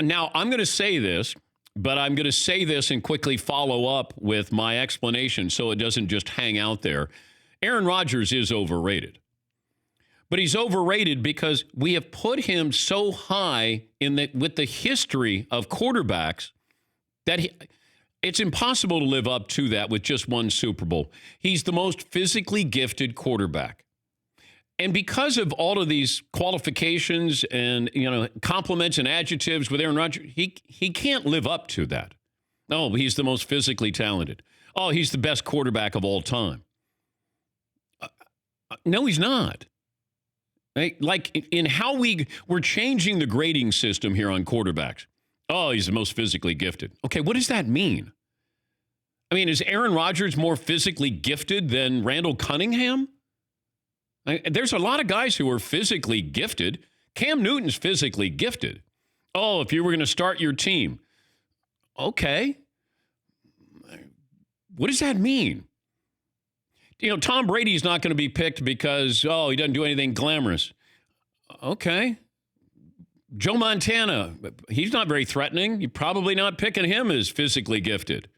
Now, I'm going to say this, but I'm going to say this and quickly follow up with my explanation so it doesn't just hang out there. Aaron Rodgers is overrated. But he's overrated because we have put him so high with the history of quarterbacks that it's impossible to live up to that with just one Super Bowl. He's the most physically gifted quarterback. And because of all of these qualifications and, compliments and adjectives with Aaron Rodgers, he can't live up to that. Oh, he's the most physically talented. Oh, he's the best quarterback of all time. No, he's not. Right? Like in how we're changing the grading system here on quarterbacks. Oh, he's the most physically gifted. Okay, what does that mean? I mean, is Aaron Rodgers more physically gifted than Randall Cunningham? There's a lot of guys who are physically gifted. Cam Newton's physically gifted. Oh, if you were going to start your team. Okay. What does that mean? Tom Brady's not going to be picked because, he doesn't do anything glamorous. Okay. Joe Montana, he's not very threatening. You're probably not picking him as physically gifted.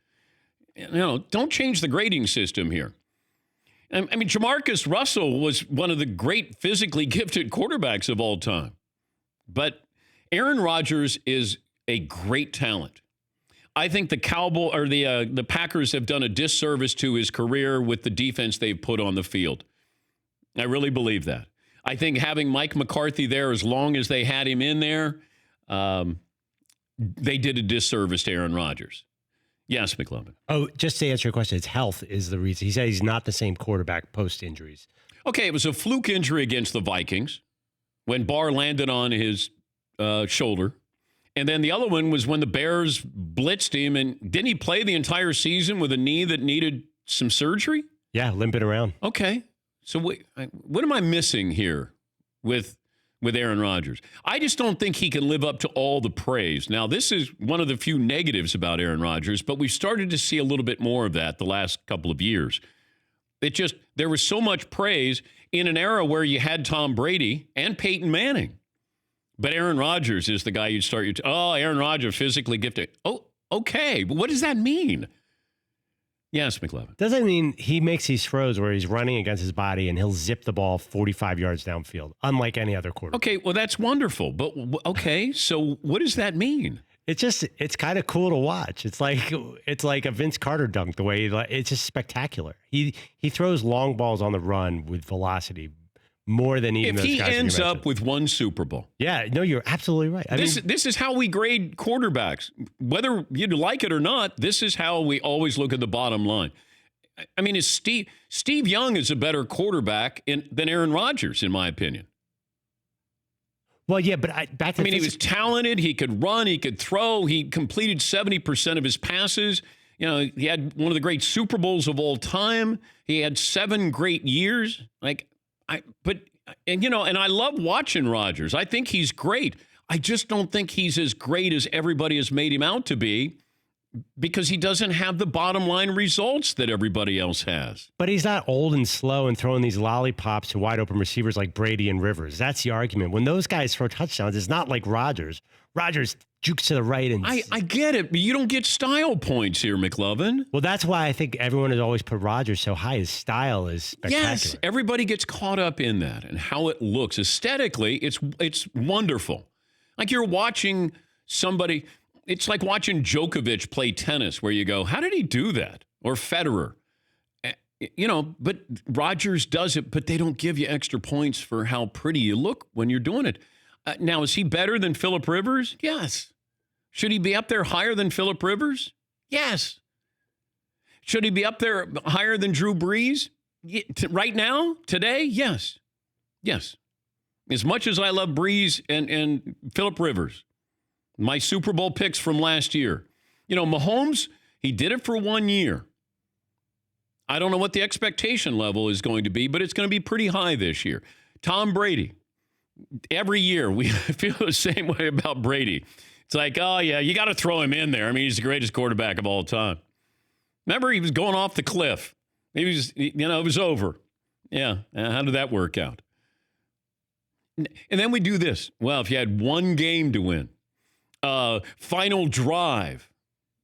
Don't change the grading system here. I mean, Jamarcus Russell was one of the great physically gifted quarterbacks of all time. But Aaron Rodgers is a great talent. I think the Packers have done a disservice to his career with the defense they've put on the field. I really believe that. I think having Mike McCarthy there as long as they had him in there, they did a disservice to Aaron Rodgers. Yes, McLovin. Oh, just to answer your question, his health is the reason. He said he's not the same quarterback post-injuries. Okay, it was a fluke injury against the Vikings when Barr landed on his shoulder. And then the other one was when the Bears blitzed him. And didn't he play the entire season with a knee that needed some surgery? Yeah, limping around. Okay. So what am I missing here with Aaron Rodgers? I just don't think he can live up to all the praise. Now, this is one of the few negatives about Aaron Rodgers, but we've started to see a little bit more of that the last couple of years. There was so much praise in an era where you had Tom Brady and Peyton Manning. But Aaron Rodgers is the guy you'd start Aaron Rodgers, physically gifted. Oh, okay. But what does that mean? Yes, McLevin. Doesn't mean he makes these throws where he's running against his body and he'll zip the ball 45 yards downfield, unlike any other quarterback. Okay, well, that's wonderful. But, okay, so what does that mean? It's kind of cool to watch. It's like a Vince Carter dunk, the way it's just spectacular. He throws long balls on the run with velocity. More than even if those he guys ends up with one Super Bowl. Yeah, no, you're absolutely right. This is how we grade quarterbacks. Whether you like it or not, this is how we always look at the bottom line. I mean, Steve Young is a better quarterback than Aaron Rodgers, in my opinion. Well, yeah, but he was talented. He could run. He could throw. He completed 70% of his passes. He had one of the great Super Bowls of all time. He had 7 great years. And I love watching Rodgers. I think he's great. I just don't think he's as great as everybody has made him out to be because he doesn't have the bottom line results that everybody else has. But he's not old and slow and throwing these lollipops to wide open receivers like Brady and Rivers. That's the argument. When those guys throw touchdowns, it's not like Rodgers. Rodgers jukes to the right. And I get it, but you don't get style points here, McLovin. Well, that's why I think everyone has always put Rodgers so high. His style is spectacular. Yes, everybody gets caught up in that and how it looks. Aesthetically, it's wonderful. Like you're watching somebody, it's like watching Djokovic play tennis where you go, how did he do that? Or Federer. But Rodgers does it, but they don't give you extra points for how pretty you look when you're doing it. Now, is he better than Phillip Rivers? Yes. Should he be up there higher than Phillip Rivers? Yes. Should he be up there higher than Drew Brees? Right now? Today? Yes. Yes. As much as I love Brees and Phillip Rivers, my Super Bowl picks from last year. Mahomes, he did it for 1 year. I don't know what the expectation level is going to be, but it's going to be pretty high this year. Tom Brady. Every year, we feel the same way about Brady. It's like, oh, yeah, you got to throw him in there. I mean, he's the greatest quarterback of all time. Remember, he was going off the cliff. He was, it was over. Yeah, how did that work out? And then we do this. Well, if you had one game to win, Final Drive.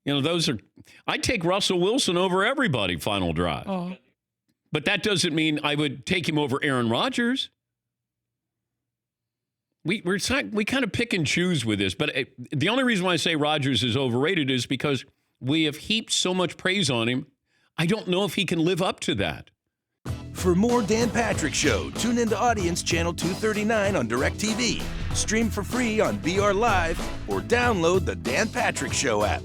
Those are. I'd take Russell Wilson over everybody. Final Drive. Oh. But that doesn't mean I would take him over Aaron Rodgers. We kind of pick and choose with this, but the only reason why I say Rodgers is overrated is because we have heaped so much praise on him. I don't know if he can live up to that. For more Dan Patrick Show, tune into Audience Channel 239 on DirecTV. Stream for free on BR Live or download the Dan Patrick Show app.